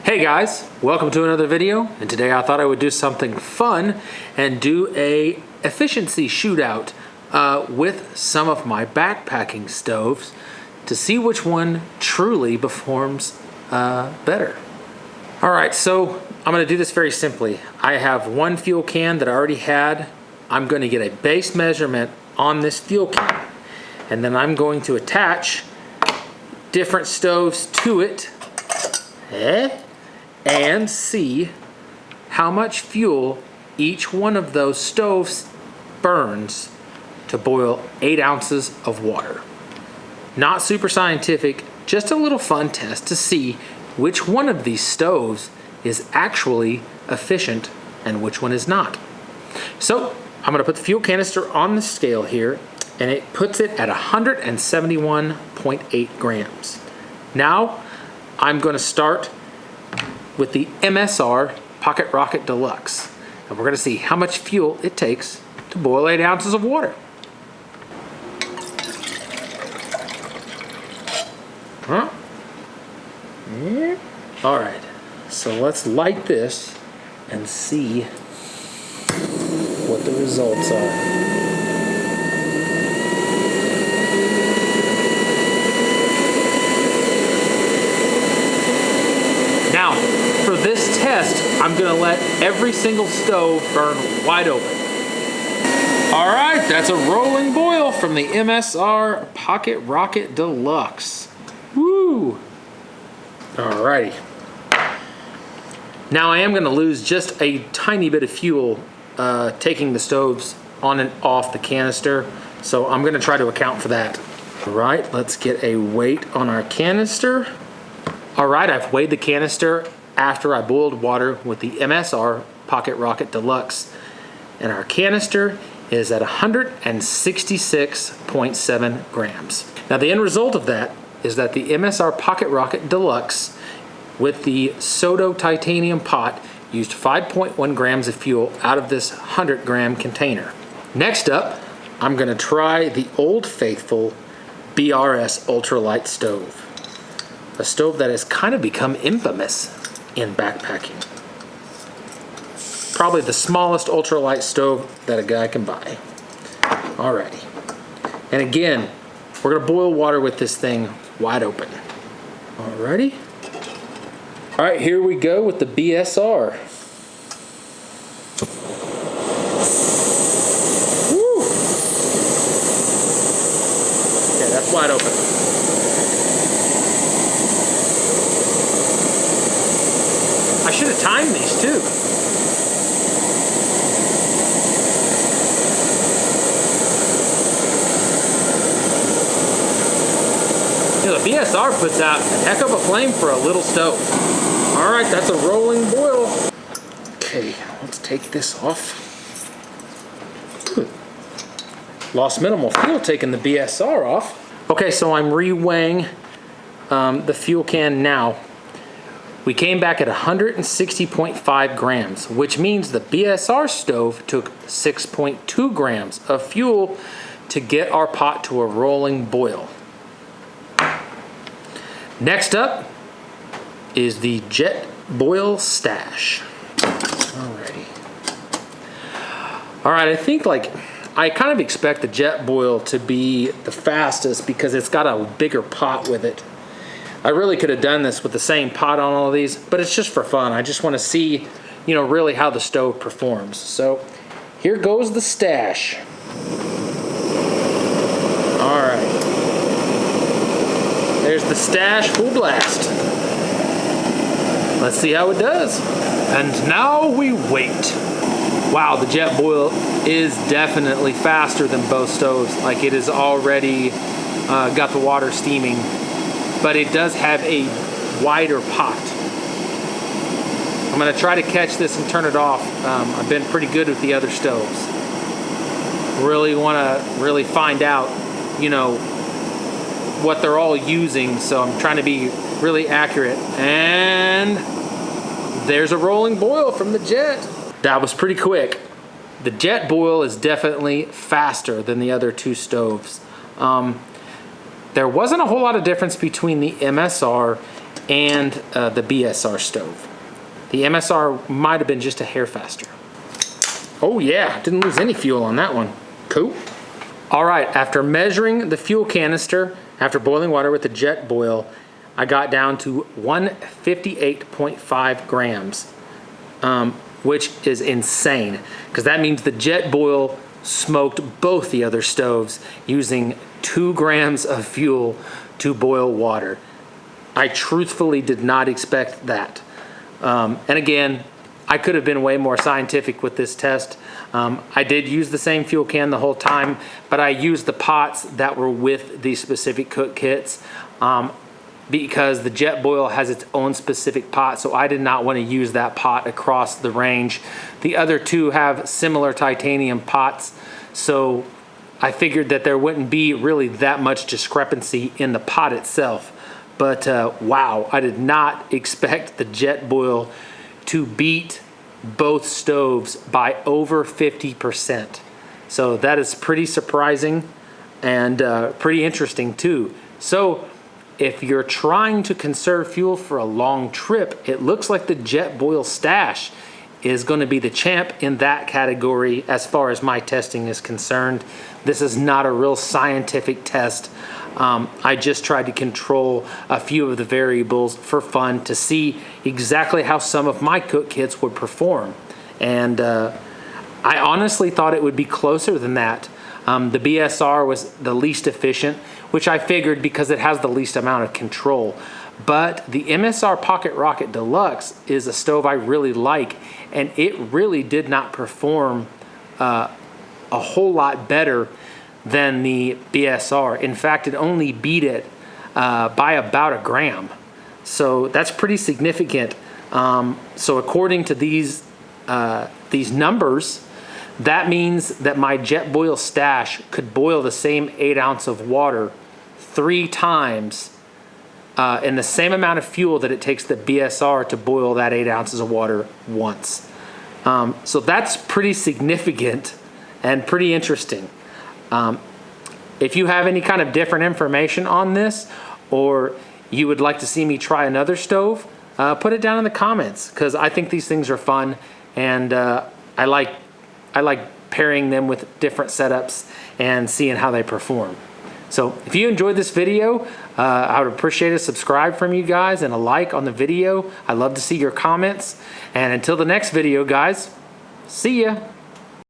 Hey guys, welcome to another video, and today I thought I would do something fun and do a efficiency shootout with some of my backpacking stoves to see which one truly performs better. Alright, so I'm going to do this very simply. I have one fuel can that I already had. I'm going to get a base measurement on this fuel can, and then I'm going to attach different stoves to it and see how much fuel each one of those stoves burns to boil 8 ounces of water. Not super scientific, just a little fun test to see which one of these stoves is actually efficient and which one is not. So I'm going to put the fuel canister on the scale here, and it puts it at 171.8 grams. Now I'm going to start with the MSR Pocket Rocket Deluxe, and we're going to see how much fuel it takes to boil 8 ounces of water. Alright, so let's light this and see what the results are. Now, for this test, I'm going to let every single stove burn wide open. Alright, that's a rolling boil from the MSR Pocket Rocket Deluxe. Woo! Alrighty. Now I am going to lose just a tiny bit of fuel taking the stoves on and off the canister, so I'm going to try to account for that. Alright, let's get a weight on our canister. Alright, I've weighed the canister after I boiled water with the MSR Pocket Rocket Deluxe, and our canister is at 166.7 grams. Now the end result of that is that the MSR Pocket Rocket Deluxe with the Soto titanium pot used 5.1 grams of fuel out of this 100-gram container. Next up, I'm going to try the Old Faithful BRS Ultralight stove. A stove that has kind of become infamous in backpacking. Probably the smallest ultralight stove that a guy can buy. Alrighty. And again, we're going to boil water with this thing wide open. Alrighty. Alright, here we go with the BSR. Woo! Okay, that's wide open. I should have timed these too. You know, the BSR puts out a heck of a flame for a little stove. Alright, that's a rolling boil. Okay, let's take this off. Lost minimal fuel taking the BSR off. Okay, so I'm re-weighing the fuel can now. We came back at 160.5 grams, which means the BSR stove took 6.2 grams of fuel to get our pot to a rolling boil. Next up is the Jet Boil Stash. Alrighty. Alright, I think I kind of expect the Jet Boil to be the fastest because it's got a bigger pot with it. I really could have done this with the same pot on all of these, but it's just for fun. I just want to see, you know, really how the stove performs. So here goes the stash. Alright. There's the stash full blast. Let's see how it does. And now we wait. Wow, the Jet Boil is definitely faster than both stoves. Like, it is already got the water steaming. But it does have a wider pot. I'm going to try to catch this and turn it off. I've been pretty good with the other stoves. Really want to find out, you know, what they're all using, so I'm trying to be really accurate. And there's a rolling boil from the Jet. That was pretty quick. The Jet Boil is definitely faster than the other two stoves. There wasn't a whole lot of difference between the MSR and the BSR stove. The MSR might have been just a hair faster. Oh yeah, didn't lose any fuel on that one. Cool. All right, after measuring the fuel canister, after boiling water with the jet boil, I got down to 158.5 grams, which is insane, because that means the jet boil smoked both the other stoves using 2 grams of fuel to boil water. I truthfully did not expect that. And again, I could have been way more scientific with this test. I did use the same fuel can the whole time, but I used the pots that were with the specific cook kits because the jet boil has its own specific pot, so I did not want to use that pot across the range. The other two have similar titanium pots, so I figured that there wouldn't be really that much discrepancy in the pot itself. But wow, I did not expect the jet boil to beat both stoves by over 50%. So that is pretty surprising and pretty interesting too. So if you're trying to conserve fuel for a long trip, it looks like the jet boil stash is going to be the champ in that category as far as my testing is concerned. This is not a real scientific test. I just tried to control a few of the variables for fun to see exactly how some of my cook kits would perform. And I honestly thought it would be closer than that. The BSR was the least efficient, which I figured because it has the least amount of control. But the MSR Pocket Rocket Deluxe is a stove I really like, and it really did not perform a whole lot better than the BSR. In fact, it only beat it by about 1 gram. So that's pretty significant. So according to these numbers, that means that my jet boil stash could boil the same 8 ounce of water 3 times in the same amount of fuel that it takes the BSR to boil that 8 ounces of water once. So that's pretty significant and pretty interesting. If you have any kind of different information on this, or you would like to see me try another stove, put it down in the comments, because I think these things are fun, and I like pairing them with different setups and seeing how they perform. So if you enjoyed this video, I would appreciate a subscribe from you guys and a like on the video. I'd love to see your comments. And until the next video, guys, see ya.